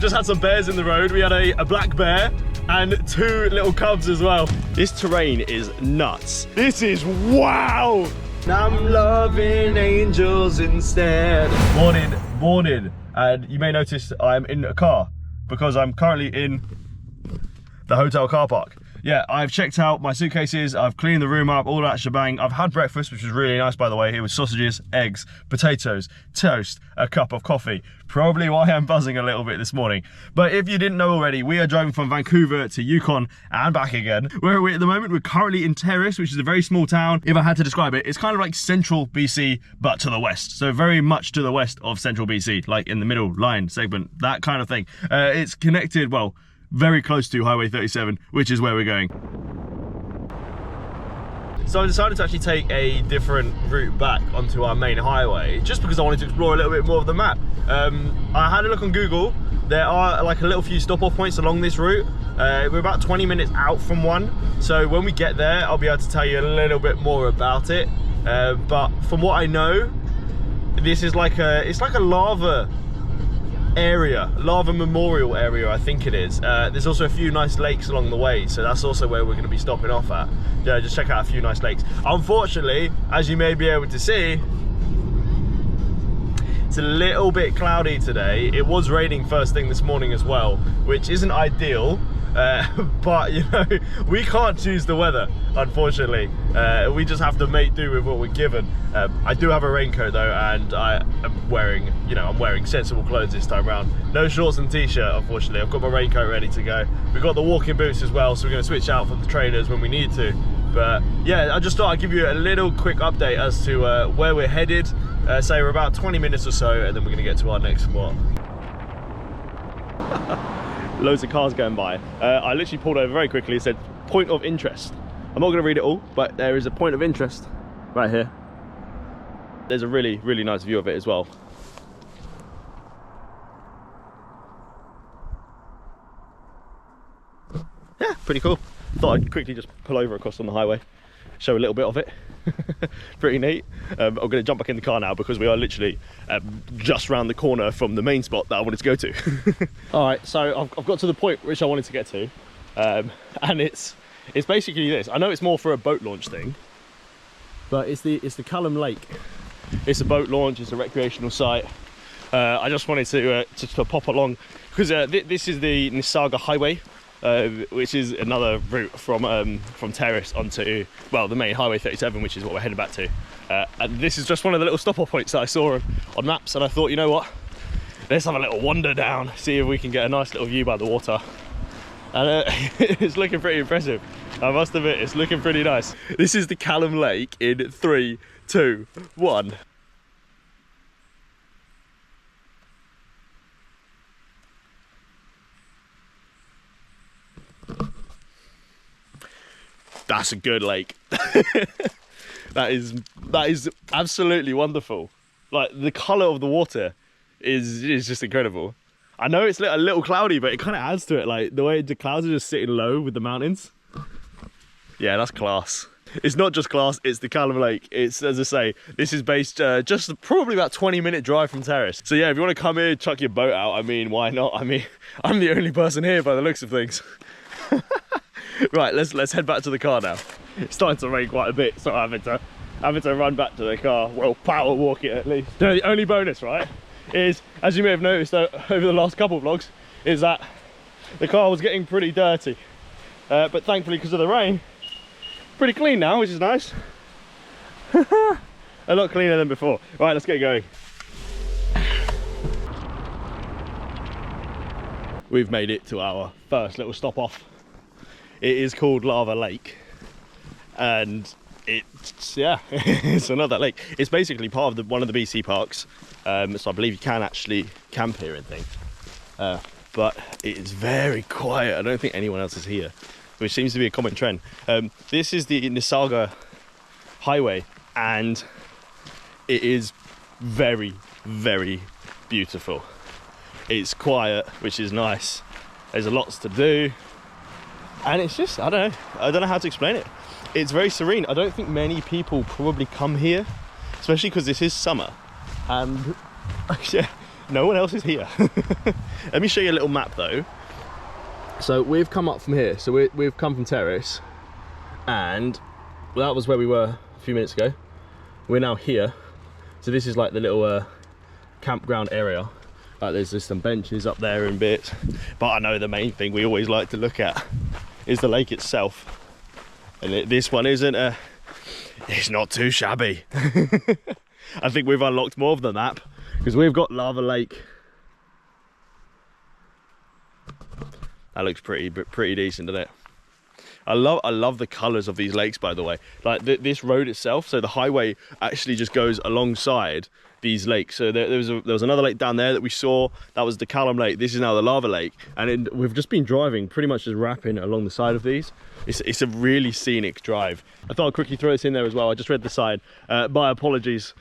Just had some bears in the road. We had a black bear and 2 little cubs as well. This terrain is nuts. This is wow. I'm loving angels instead. Morning. And you may notice I'm in a car because I'm currently in the hotel car park. Yeah, I've checked out my suitcases, I've cleaned the room up, all that shebang. I've had breakfast, which was really nice, by the way. It was sausages, eggs, potatoes, toast, a cup of coffee. Probably why I'm buzzing a little bit this morning. But if you didn't know already, we are driving from Vancouver to Yukon and back again. Where are we at the moment? We're currently in Terrace, which is a very small town. If I had to describe it, it's kind of like central BC, but to the west. So very much to the west of central BC, like in the middle line segment, that kind of thing. It's connected, well, very close to Highway 37, which is where we're going. So I decided to actually take a different route back onto our main highway, just because I wanted to explore a little bit more of the map. I had a look on Google. There are like a little few stop-off points along this route. We're about 20 minutes out from one. So when we get there, I'll be able to tell you a little bit more about it. But from what I know, this is like it's like a lava memorial area, I think it is. There's also a few nice lakes along the way, so that's also where we're going to be stopping off at. Yeah, just check out a few nice lakes. Unfortunately, as you may be able to see, it's a little bit cloudy today. It was raining first thing this morning as well, which isn't ideal. But you know, we can't choose the weather, unfortunately. We just have to make do with what we're given. I do have a raincoat though, and I am wearing, I'm wearing sensible clothes this time around. No shorts and t-shirt, unfortunately. I've got my raincoat ready to go. We've got the walking boots as well, so we're going to switch out from the trainers when we need to. But yeah, I just thought I'd give you a little quick update as to where we're headed. Say we're about 20 minutes or so, and then we're going to get to our next spot. Loads of cars going by. I literally pulled over very quickly and said, point of interest. I'm not going to read it all, but there is a point of interest right here. There's a really, really nice view of it as well. Yeah, pretty cool. Thought I'd quickly just pull over across on the highway, show a little bit of it. Pretty neat. I'm going to jump back in the car now because we are literally just round the corner from the main spot that I wanted to go to. All right, so I've got to the point which I wanted to get to, and it's basically this. I know it's more for a boat launch thing, but it's the Callum Lake. It's a boat launch. It's a recreational site. I just wanted to pop along because this is the Nisaga Highway. Which is another route from Terrace onto, well, the main Highway 37, which is what we're heading back to. And this is just one of the little stop-off points that I saw on maps, and I thought, you know what, let's have a little wander down, see if we can get a nice little view by the water. And it's looking pretty impressive. I must admit, it's looking pretty nice. This is the Callum Lake in 3, 2, 1. That's a good lake. that is absolutely wonderful. Like, the colour of the water is just incredible. I know it's a little cloudy, but it kind of adds to it. Like the way the clouds are just sitting low with the mountains. Yeah, that's class. It's not just class, it's the Callum Lake. It's, as I say, this is based just probably about 20-minute drive from Terrace. So yeah, if you want to come here, chuck your boat out, I mean, why not? I mean, I'm the only person here by the looks of things. Right, let's head back to the car now. It's starting to rain quite a bit, so I'm having to run back to the car. Well, power walk it at least. You know, the only bonus, right, is, as you may have noticed over the last couple of vlogs, is that the car was getting pretty dirty. But thankfully, because of the rain, pretty clean now, which is nice. A lot cleaner than before. Right, let's get going. We've made it to our first little stop off. It is called Lava Lake, and it's, yeah, it's another lake. It's basically part of one of the BC parks, so I believe you can actually camp here and things. But it is very quiet. I don't think anyone else is here, which seems to be a common trend. This is the Nisaga Highway, and it is very, very beautiful. It's quiet, which is nice. There's lots to do. And it's just, I don't know how to explain it. It's very serene. I don't think many people probably come here, especially because this is summer. And yeah, no one else is here. Let me show you a little map though. So we've come up from here. So we've come from Terrace, and that was where we were a few minutes ago. We're now here. So this is like the little campground area. Like there's just some benches up there and bits. But I know the main thing we always like to look at is the lake itself. And this one isn't it's not too shabby. I think we've unlocked more of the map because we've got Lava Lake. That looks pretty decent, doesn't it? I love the colours of these lakes, by the way. Like this road itself, so the highway actually just goes alongside these lakes. So there was another lake down there that we saw. That was the Callum Lake. This is now the Lava Lake, and we've just been driving, pretty much just wrapping along the side of these. It's a really scenic drive. I thought I'd quickly throw this in there as well. I just read the sign. My apologies,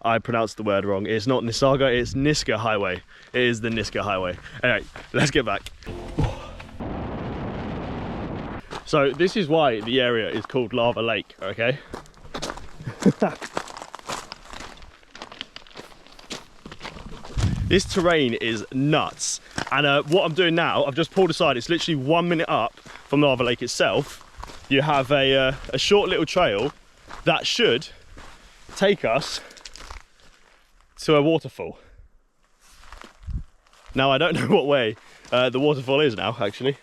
I pronounced the word wrong. It's not Nisaga, it's Niska Highway. It is the Niska Highway. Anyway, let's get back. So this is why the area is called Lava Lake, okay? This terrain is nuts. And what I'm doing now, I've just pulled aside, it's literally 1 minute up from Lava Lake itself. You have a short little trail that should take us to a waterfall. Now I don't know what way the waterfall is now, actually.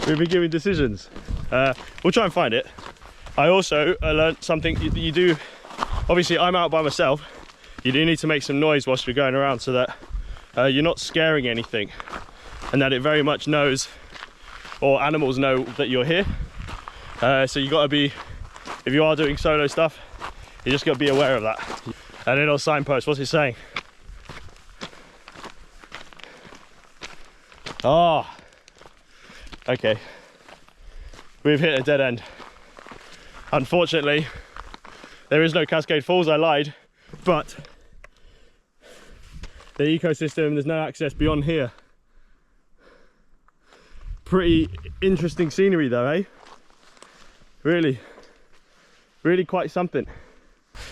We've been giving decisions. We'll try and find it. I also learned something you do. Obviously I'm out by myself. You do need to make some noise whilst you're going around so that you're not scaring anything, and that it very much knows, or animals know, that you're here. So you got to be, if you are doing solo stuff, you just got to be aware of that. And then on signpost, what's it saying? Oh, okay. We've hit a dead end. Unfortunately, there is no Cascade Falls, I lied, but the ecosystem, there's no access beyond here. Pretty interesting scenery though, eh? Really quite something.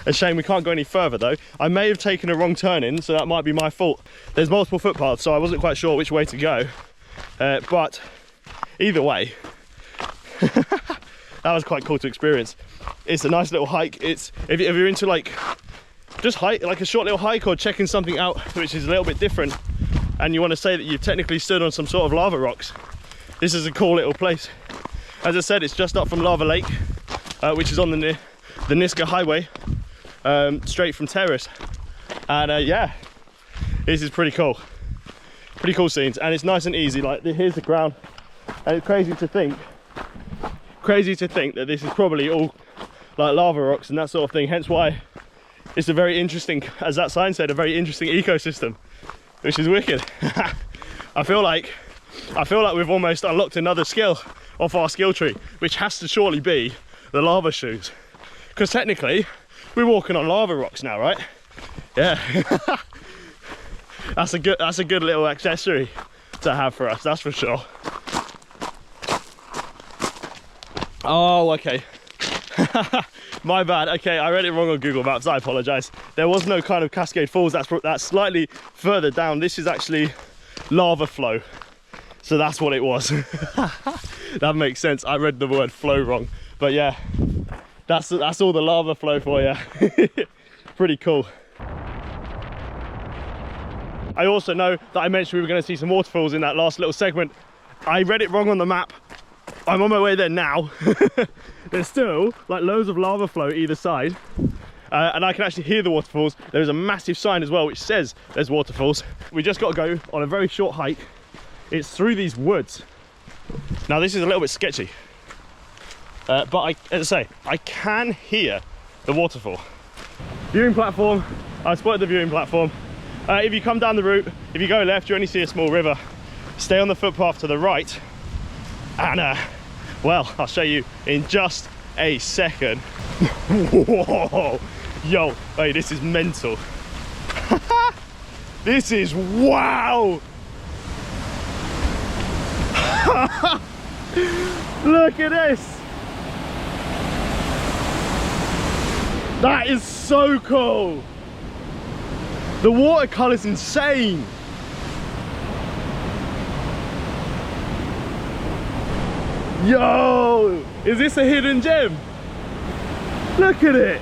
A shame we can't go any further though. I may have taken a wrong turn in, so that might be my fault. There's multiple footpaths, so I wasn't quite sure which way to go. But either way, that was quite cool to experience. It's a nice little hike. It's if you're into like just hike, like a short little hike, or checking something out which is a little bit different, and you want to say that you've technically stood on some sort of lava rocks, this is a cool little place. As I said, it's just up from Lava Lake, which is on the Niska Highway, straight from Terrace. And yeah, this is pretty cool. Pretty cool scenes, and it's nice and easy. Like here's the ground, and it's crazy to think that this is probably all like lava rocks and that sort of thing. Hence why it's a very interesting, as that sign said, a very interesting ecosystem, which is wicked. I feel like we've almost unlocked another skill off our skill tree, which has to surely be the lava shoes, because technically we're walking on lava rocks now, right? Yeah. That's a good little accessory to have for us, that's for sure. Oh, okay. My bad. Okay, I read it wrong on Google Maps. I apologise. There was no kind of Cascade Falls. That's slightly further down. This is actually lava flow, so that's what it was. That makes sense. I read the word flow wrong, but yeah, that's all the lava flow for you. Pretty cool. I also know that I mentioned we were going to see some waterfalls in that last little segment. I read it wrong on the map. I'm on my way there now. There's still like loads of lava flow either side, and I can actually hear the waterfalls. There's a massive sign as well which says there's waterfalls. We just got to go on a very short hike. It's through these woods. Now this is a little bit sketchy, but as I say, I can hear the waterfall. Viewing platform. I spotted the viewing platform. If you come down the route, if you go left, you only see a small river. Stay on the footpath to the right, and well, I'll show you in just a second. Whoa, yo, hey, this is mental. This is wow. Look at this. That is so cool. The watercolor's insane. Yo, is this a hidden gem? Look at it.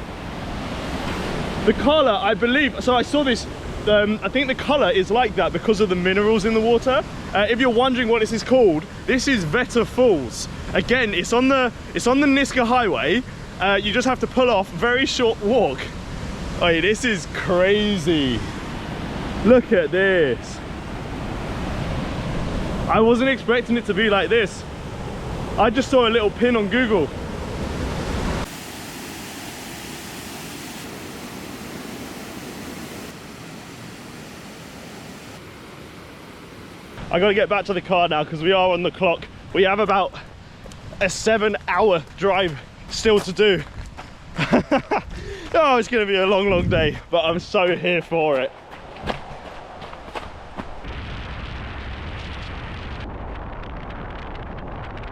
The color, I believe, so I saw this, I think the color is like that because of the minerals in the water. If you're wondering what this is called, this is waterfalls. Again, it's on the Niska highway. You just have to pull off, very short walk. Oh, this is crazy. Look at this. I wasn't expecting it to be like this. I just saw a little pin on Google. I gotta get back to the car now because we are on the clock. We have about a 7-hour drive still to do. Oh, it's gonna be a long, long day, but I'm so here for it.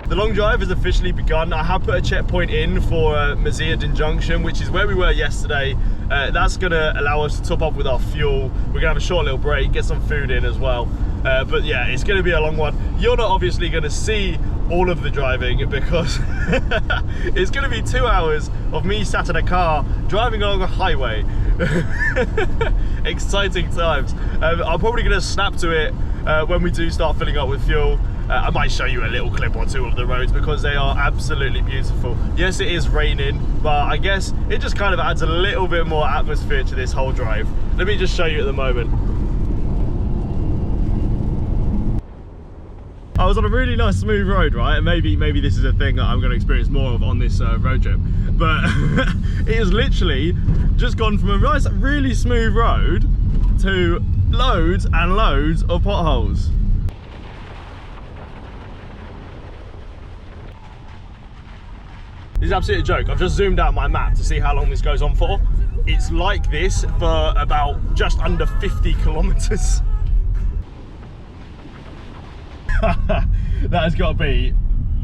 The long drive has officially begun. I have put a checkpoint in for Mazirden Junction, which is where we were yesterday. That's gonna allow us to top up with our fuel. We're gonna have a short little break, get some food in as well. But yeah, it's gonna be a long one. You're not obviously gonna see all of the driving because it's gonna be 2 hours of me sat in a car driving along a highway. Exciting times. I'm probably gonna snap to it when we do start filling up with fuel. I might show you a little clip or two of the roads because they are absolutely beautiful. Yes, it is raining, but I guess it just kind of adds a little bit more atmosphere to this whole drive. Let me just show you at the moment. I was on a really nice smooth road, right? And maybe this is a thing that I'm going to experience more of on this road trip. But it has literally just gone from a nice, really smooth road to loads and loads of potholes. This is absolutely a joke. I've just zoomed out my map to see how long this goes on for. It's like this for about just under 50 kilometers. That has got to be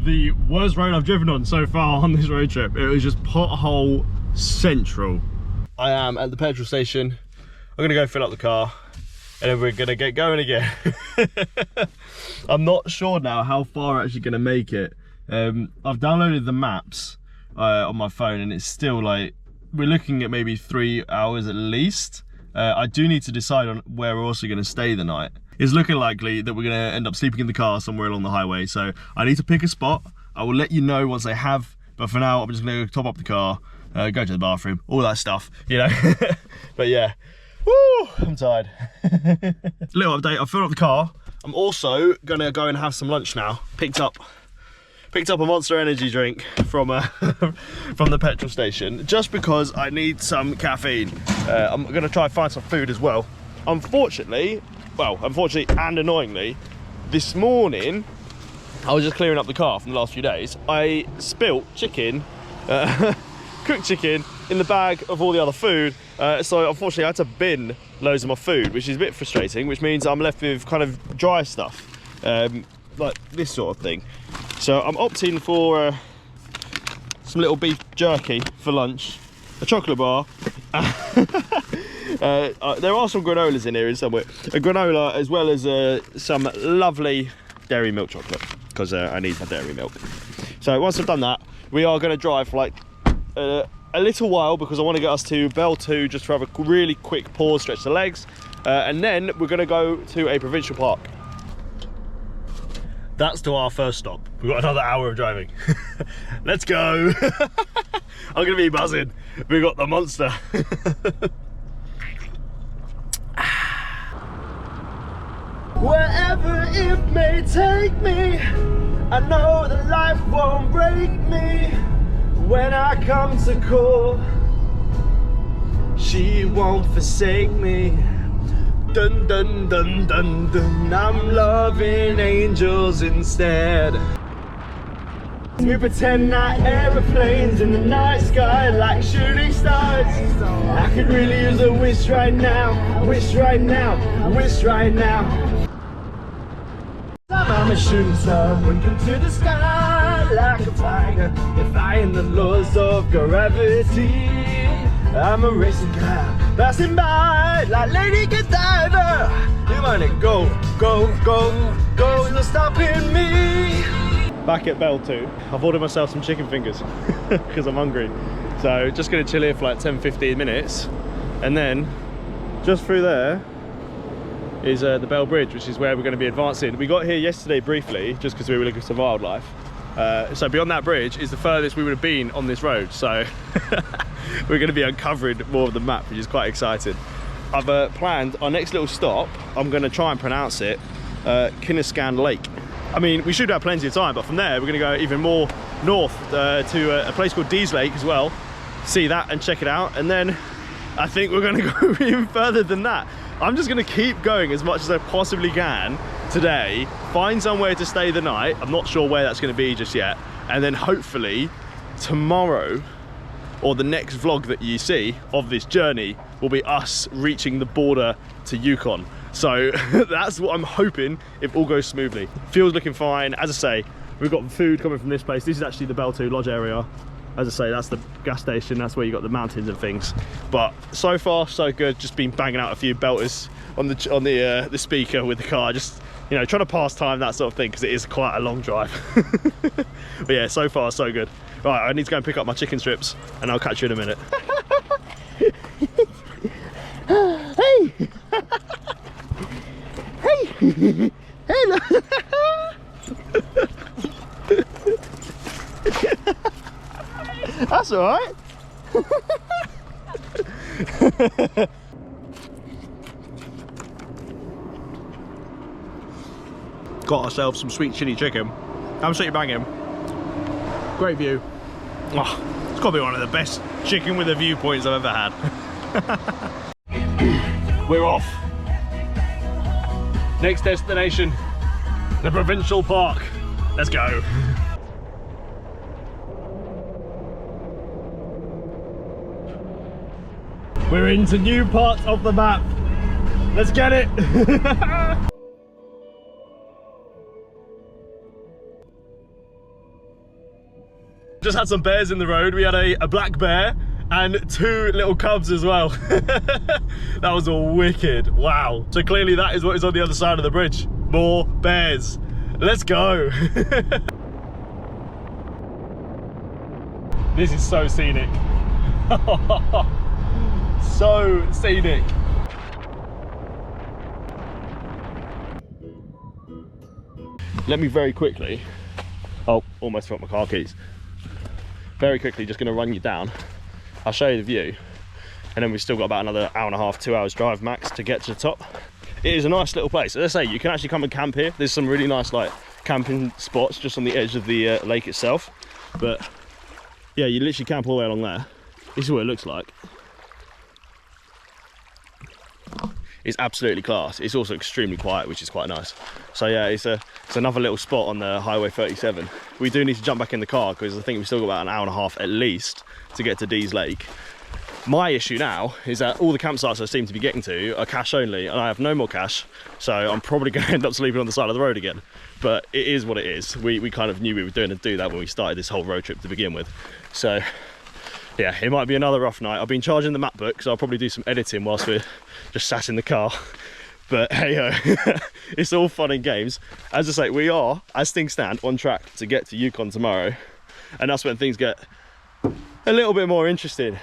the worst road I've driven on so far on this road trip. It was just pothole central. I am at the petrol station. I'm gonna go fill up the car and then we're gonna get going again. I'm not sure now how far I'm actually gonna make it. I've downloaded the maps on my phone and it's still like, we're looking at maybe 3 hours at least. I do need to decide on where we're also gonna stay the night. It's looking likely that we're gonna end up sleeping in the car somewhere along the highway. So I need to pick a spot. I will let you know once I have, but for now, I'm just gonna top up the car, go to the bathroom, all that stuff, you know? But yeah, woo, I'm tired. Little update, I filled up the car. I'm also gonna go and have some lunch now. Picked up a Monster Energy drink from the petrol station, just because I need some caffeine. I'm gonna try and find some food as well. Unfortunately and annoyingly, this morning, I was just clearing up the car from the last few days. I spilt chicken, cooked chicken, in the bag of all the other food. So unfortunately I had to bin loads of my food, which is a bit frustrating, which means I'm left with kind of dry stuff, like this sort of thing. So I'm opting for some little beef jerky for lunch, a chocolate bar. There are some granolas in here somewhere. A granola as well as some lovely dairy milk chocolate, because I need my dairy milk. So once I've done that, we are going to drive for like a little while, because I want to get us to Bell 2 just to have a really quick pause, stretch the legs, and then we're going to go to a provincial park. That's to our first stop. We've got another hour of driving. Let's go. I'm gonna be buzzing. We got the Monster. Wherever it may take me, I know that life won't break me. When I come to call, she won't forsake me. Dun dun dun dun dun, I'm loving angels instead. We pretend that aeroplanes in the night sky like shooting stars. I could really use a wish right now, wish right now, wish right now. I'm a shooting star, winking to the sky like a tiger, defying the laws of gravity. I'm a racing car, passing by like Lady Godiva. You wanna go, go, go, go, no stopping me. Back at Bell 2, I've ordered myself some chicken fingers because I'm hungry. So just gonna chill here for like 10-15 minutes, and then just through there is the Bell Bridge, which is where we're going to be advancing. We got here yesterday briefly just because we were looking for some wildlife. So beyond that bridge is the furthest we would have been on this road. So we're going to be uncovering more of the map, which is quite exciting. I've planned our next little stop. I'm going to try and pronounce it Kinniscan Lake. I mean, we should have plenty of time, but from there we're going to go even more north to a place called Dees Lake as well. See that and check it out, and then I think we're going to go even further than that. I'm just going to keep going as much as I possibly can today, find somewhere to stay the night. I'm not sure where that's going to be just yet, and then hopefully tomorrow, or the next vlog that you see of this journey, will be us reaching the border to Yukon. So that's what I'm hoping, if all goes smoothly. Fuel's looking fine. As I say, we've got food coming from this place. This is actually the Bell 2 lodge area. As I say, that's the gas station. That's where you got the mountains and things. But so far, so good. Just been banging out a few belters on the speaker with the car. Just, you know, trying to pass time, that sort of thing, because it is quite a long drive. But yeah, so far, so good. Right, I need to go and pick up my chicken strips, and I'll catch you in a minute. Hey! Hey! Hey! That's all right. Got ourselves some sweet chili chicken. Absolutely banging. Great view. Oh, it's got to be one of the best chicken with a viewpoints I've ever had. We're off. Next destination, the provincial park. Let's go. We're into new parts of the map. Let's get it. Just had some bears in the road. We had a black bear and 2 little cubs as well. That was all wicked. Wow. So clearly that is what is on the other side of the bridge. More bears. Let's go. This is so scenic. So scenic. Let me very quickly, oh, almost forgot my car keys. Very quickly, just going to run you down. I'll show you the view, and then we've still got about another hour and a half, 2 hours drive max to get to the top. It is a nice little place. As I say, you can actually come and camp here. There's some really nice like camping spots just on the edge of the lake itself. But yeah, you literally camp all the way along there. This is what it looks like. It's absolutely class. It's also extremely quiet, which is quite nice. So yeah, it's another little spot on the Highway 37. We do need to jump back in the car because I think we've still got about an hour and a half at least to get to Dees Lake. My issue now is that all the campsites I seem to be getting to are cash only, and I have no more cash, so I'm probably going to end up sleeping on the side of the road again. But it is what it is. We kind of knew we were doing to do that when we started this whole road trip to begin with. So yeah, it might be another rough night. I've been charging the MacBook, so I'll probably do some editing whilst we're just sat in the car. But hey, it's all fun and games. As I say, we are, as things stand, on track to get to Yukon tomorrow, and that's when things get a little bit more interesting.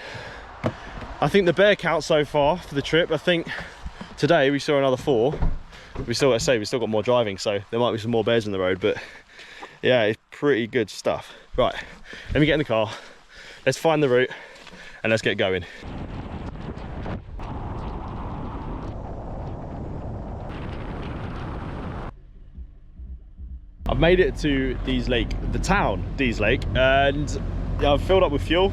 I think the bear count so far for the trip, I think today we saw another 4. We still, let's say, we still got more driving, so there might be some more bears in the road, but yeah, it's pretty good stuff. Right, let me get in the car. Let's find the route and let's get going. I've made it to Dees Lake, the town Dees Lake, and I've filled up with fuel.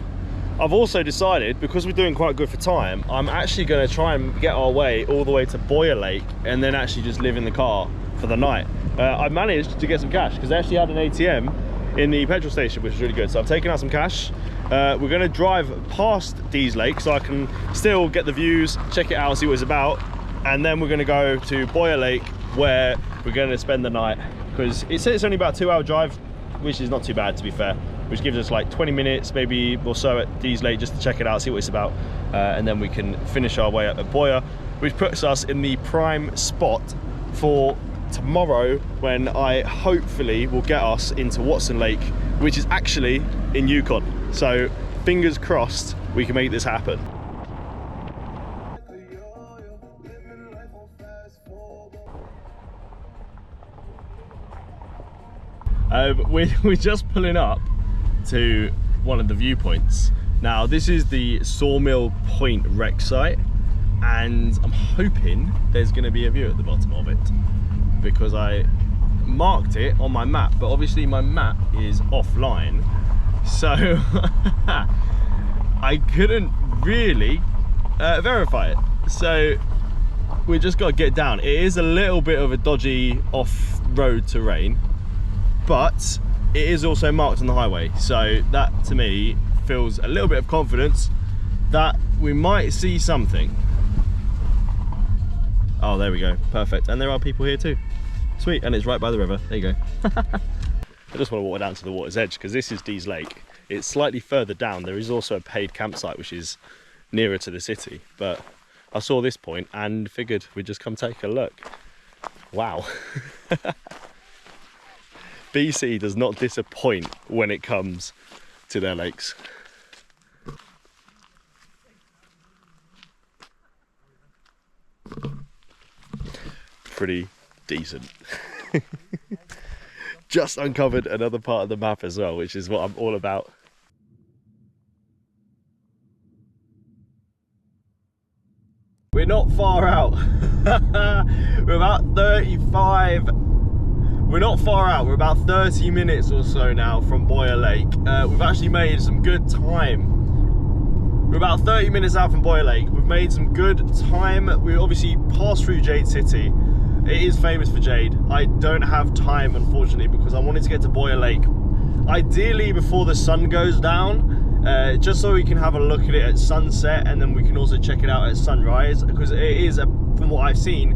I've also decided, because we're doing quite good for time, I'm actually going to try and get our way all the way to Boyer Lake and then actually just live in the car for the night. I managed to get some cash because they actually had an ATM in the petrol station, which was really good. So I've taken out some cash. We're going to drive past Dees Lake so I can still get the views, check it out, see what it's about, and then we're going to go to Boyer Lake where we're going to spend the night, because it says it's only about a 2-hour drive, which is not too bad to be fair. which gives us like 20 minutes maybe or so at Dees Lake just to check it out, see what it's about, and then we can finish our way up at Boyer, which puts us in the prime spot for tomorrow, when I hopefully will get us into Watson Lake, which is actually in Yukon. So fingers crossed we can make this happen. We're just pulling up to one of the viewpoints. Now this is the Sawmill Point wreck site, and I'm hoping there's going to be a view at the bottom of it, because I marked it on my map, but obviously my map is offline, so I couldn't really verify it. So we just got to get down. It is a little bit of a dodgy off-road terrain, but it is also marked on the highway, so that to me feels a little bit of confidence that we might see something. Oh, there we go, perfect. And there are people here too. Sweet, and it's right by the river. There you go. I just want to walk down to the water's edge, because this is Dees Lake. It's slightly further down. There is also a paid campsite which is nearer to the city, but I saw this point and figured we'd just come take a look. Wow. BC does not disappoint when it comes to their lakes. Pretty decent. Just uncovered another part of the map as well, which is what I'm all about. We're not far out. We're about 35. We're not far out. We're about 30 minutes or so now from Boyer Lake. We've actually made some good time. We're about 30 minutes out from Boyer Lake. We've made some good time. We obviously passed through Jade City. It is famous for jade. I don't have time, unfortunately, because I wanted to get to Boyer Lake ideally before the sun goes down, just so we can have a look at it at sunset, and then we can also check it out at sunrise, because it is, from what I've seen,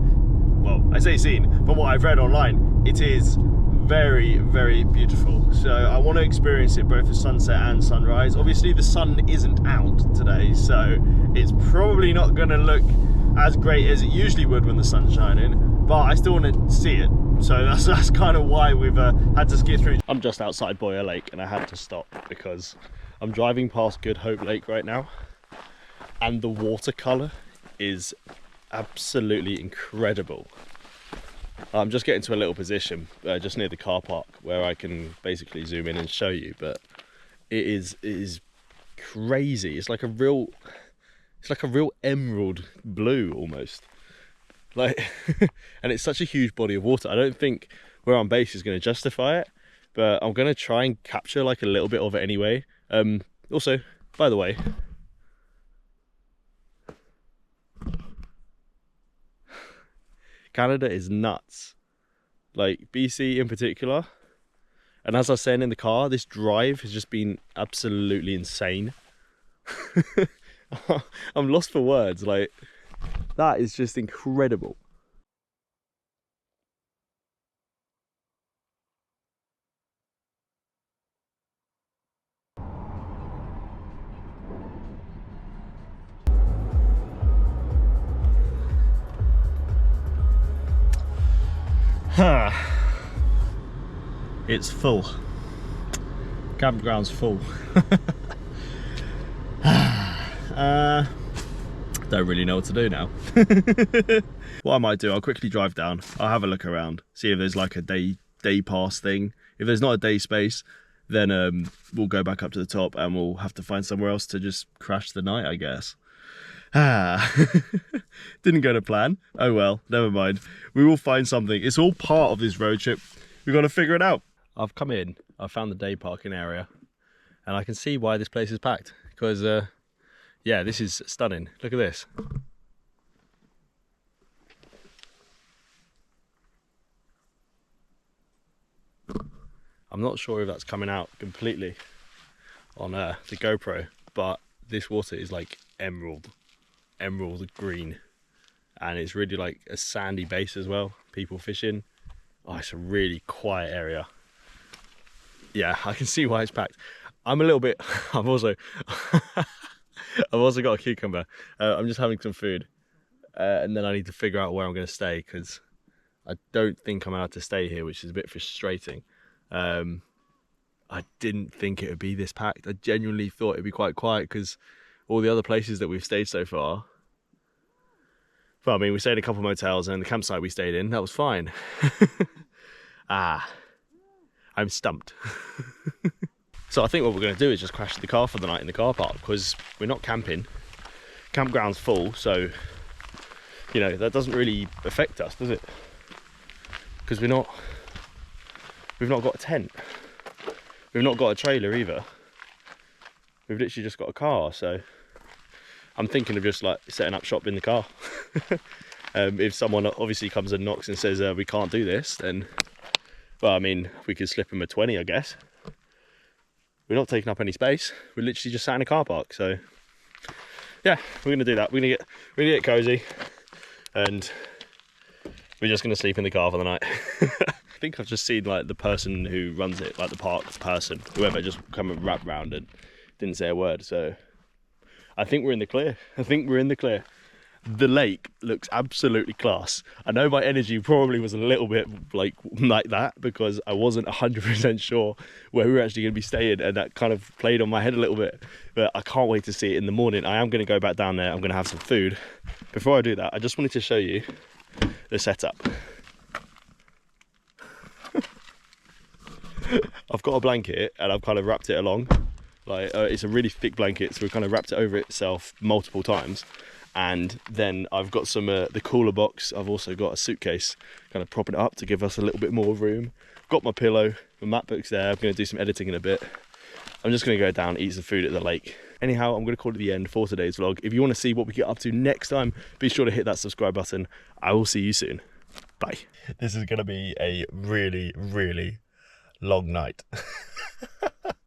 well, I say seen, from what I've read online, it is very, very beautiful. So I want to experience it both at sunset and sunrise. Obviously the sun isn't out today, so it's probably not going to look as great as it usually would when the sun's shining, but I still want to see it. So that's kind of why we've had to skip through. I'm just outside Boyer Lake and I had to stop because I'm driving past Good Hope Lake right now, and the watercolor is absolutely incredible. I'm just getting to a little position just near the car park where I can basically zoom in and show you, but it is crazy. It's like a real emerald blue almost, like and it's such a huge body of water. I don't think where I'm based is going to justify it, but I'm going to try and capture like a little bit of it anyway. Also, by the way, Canada is nuts, like BC in particular. And as I was saying in the car, this drive has just been absolutely insane. I'm lost for words, like that is just incredible. It's full. Campground's full. Don't really know what to do now. What I might do, I'll quickly drive down, I'll have a look around, see if there's like a day pass thing. If there's not a day space, then we'll go back up to the top and we'll have to find somewhere else to just crash the night, I guess. Didn't go to plan. Oh well, never mind. We will find something. It's all part of this road trip. We've got to figure it out. I've come in, I've found the day parking area, and I can see why this place is packed, because yeah, this is stunning. Look at this. I'm not sure if that's coming out completely on the GoPro, but this water is like emerald green, and it's really like a sandy base as well. People fishing. Oh, it's a really quiet area. Yeah, I can see why it's packed. I'm a little bit, I've also got a cucumber. I'm just having some food. And then I need to figure out where I'm going to stay, because I don't think I'm allowed to stay here, which is a bit frustrating. I didn't think it would be this packed. I genuinely thought it'd be quite quiet, because all the other places that we've stayed so far, well, I mean, we stayed in a couple of motels, and the campsite we stayed in, that was fine. I'm stumped. So I think what we're going to do is just crash the car for the night in the car park, because we're not camping. Campground's full, so, you know, that doesn't really affect us, does it? Because we've not got a tent. We've not got a trailer either. We've literally just got a car, so I'm thinking of just like setting up shop in the car. If someone obviously comes and knocks and says we can't do this, then, well, I mean, we could slip them a 20, I guess. We're not taking up any space. We're literally just sat in a car park, so yeah, we're gonna do that. We're gonna get cozy, and we're just gonna sleep in the car for the night. I think I've just seen like the person who runs it, like the park person, whoever, just come and wrap round and didn't say a word. So I think we're in the clear. The lake looks absolutely class. I know my energy probably was a little bit like that, because I wasn't 100% sure where we were actually going to be staying, and that kind of played on my head a little bit. But I can't wait to see it in the morning. I am going to go back down there. I'm going to have some food. Before I do that, I just wanted to show you the setup. I've got a blanket and I've kind of wrapped it along. Like it's a really thick blanket, so we've kind of wrapped it over itself multiple times. And then I've got some the cooler box. I've also got a suitcase kind of propping it up to give us a little bit more room. Got my pillow, my MacBook's there. I'm going to do some editing in a bit. I'm just going to go down, eat some food at the lake. Anyhow, I'm going to call it the end for today's vlog. If you want to see what we get up to next time, be sure to hit that subscribe button. I will see you soon. Bye. This is going to be a really, really long night.